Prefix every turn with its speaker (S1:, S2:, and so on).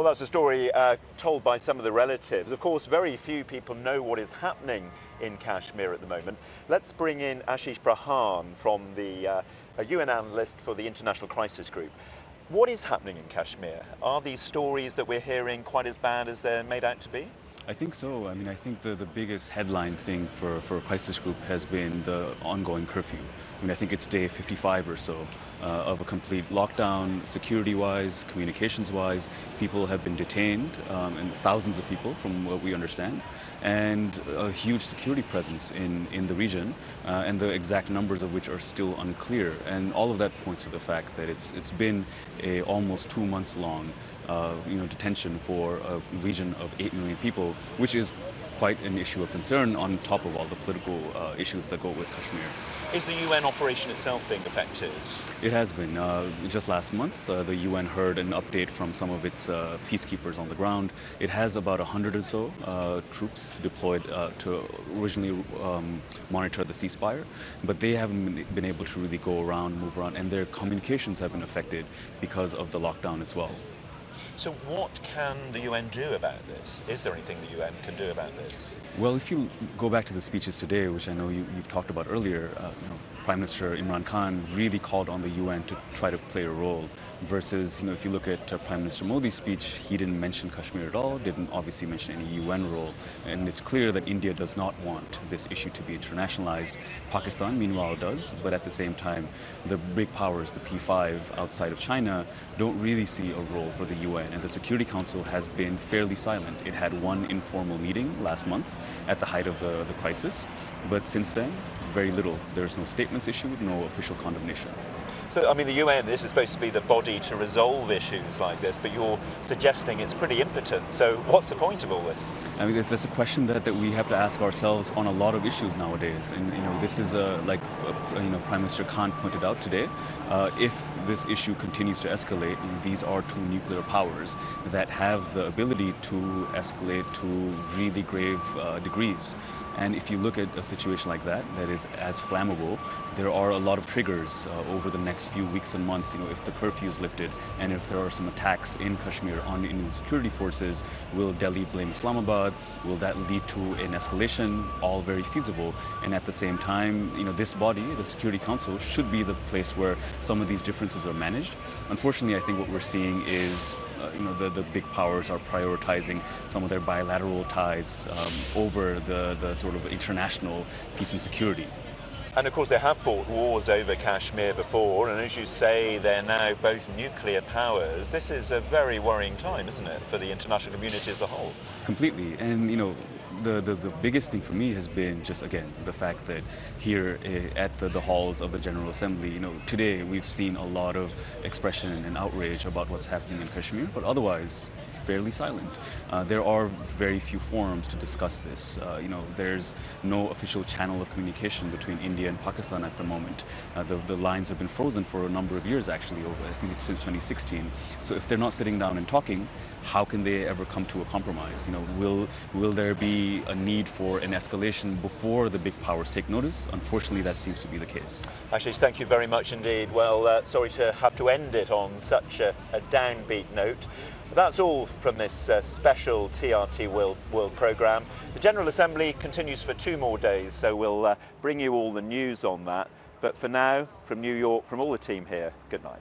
S1: that's a story told by some of the relatives. Of course, very few people know what is happening in Kashmir at the moment. Let's bring in Ashish Pradhan from the UN analyst for the International Crisis Group. What is happening in Kashmir? Are these stories that we're hearing quite as bad as they're made out to be?
S2: I think so. I mean, I think the biggest headline thing for a crisis group has been the ongoing curfew. I mean, I think it's day 55 or so of a complete lockdown, security-wise, communications-wise. People have been detained, and thousands of people from what we understand, and a huge security presence in the region, and the exact numbers of which are still unclear. And all of that points to the fact that it's been a almost 2 months long detention for a region of 8 million people, which is quite an issue of concern on top of all the political issues that go with Kashmir.
S1: Is the UN operation itself being affected?
S2: It has been. Just last month, the UN heard an update from some of its peacekeepers on the ground. It has about 100 or so troops deployed to originally monitor the ceasefire, but they haven't been able to really go around, move around, and their communications have been affected because of the lockdown as well.
S1: So what can the UN do about this? Is there anything the UN can do about this?
S2: Well, if you go back to the speeches today, which I know you've talked about earlier, Prime Minister Imran Khan really called on the UN to try to play a role, versus, if you look at Prime Minister Modi's speech, he didn't mention Kashmir at all, didn't obviously mention any UN role. And it's clear that India does not want this issue to be internationalized. Pakistan, meanwhile, does, but at the same time, the big powers, the P5 outside of China, don't really see a role for the UN. And the Security Council has been fairly silent. It had one informal meeting last month at the height of the crisis, but since then, very little. There's no statements issued, no official condemnation.
S1: So, I mean, the UN, this is supposed to be the body to resolve issues like this, but you're suggesting it's pretty impotent. So what's the point of all this?
S2: I mean, that's a question that we have to ask ourselves on a lot of issues nowadays. And, this is Prime Minister Khan pointed out today, if this issue continues to escalate, these are two nuclear powers that have the ability to escalate to really grave degrees. And if you look at a situation like that is as flammable, there are a lot of triggers over the next few weeks and months. If the curfew is lifted and if there are some attacks in Kashmir on Indian security forces, will Delhi blame Islamabad? Will that lead to an escalation? All very feasible. And at the same time, this body, the Security Council, should be the place where some of these differences are managed. Unfortunately, I think what we're seeing is the big powers are prioritizing some of their bilateral ties over the sort of international peace and security.
S1: And of course they have fought wars over Kashmir before, and as you say, they're now both nuclear powers. This is a very worrying time, isn't it, for the international community as a whole?
S2: Completely. And the biggest thing for me has been just, again, the fact that here at the halls of the General Assembly, today we've seen a lot of expression and outrage about what's happening in Kashmir, but otherwise fairly silent. There are very few forums to discuss this. There's no official channel of communication between India and Pakistan at the moment. The lines have been frozen for a number of years, actually, I think it's since 2016. So if they're not sitting down and talking, how can they ever come to a compromise? Will there be a need for an escalation before the big powers take notice? Unfortunately, that seems to be the case.
S1: Ashish, thank you very much indeed. Well, sorry to have to end it on such a downbeat note. That's all from this special TRT World programme. The General Assembly continues for 2 more days, so we'll bring you all the news on that. But for now, from New York, from all the team here, good night.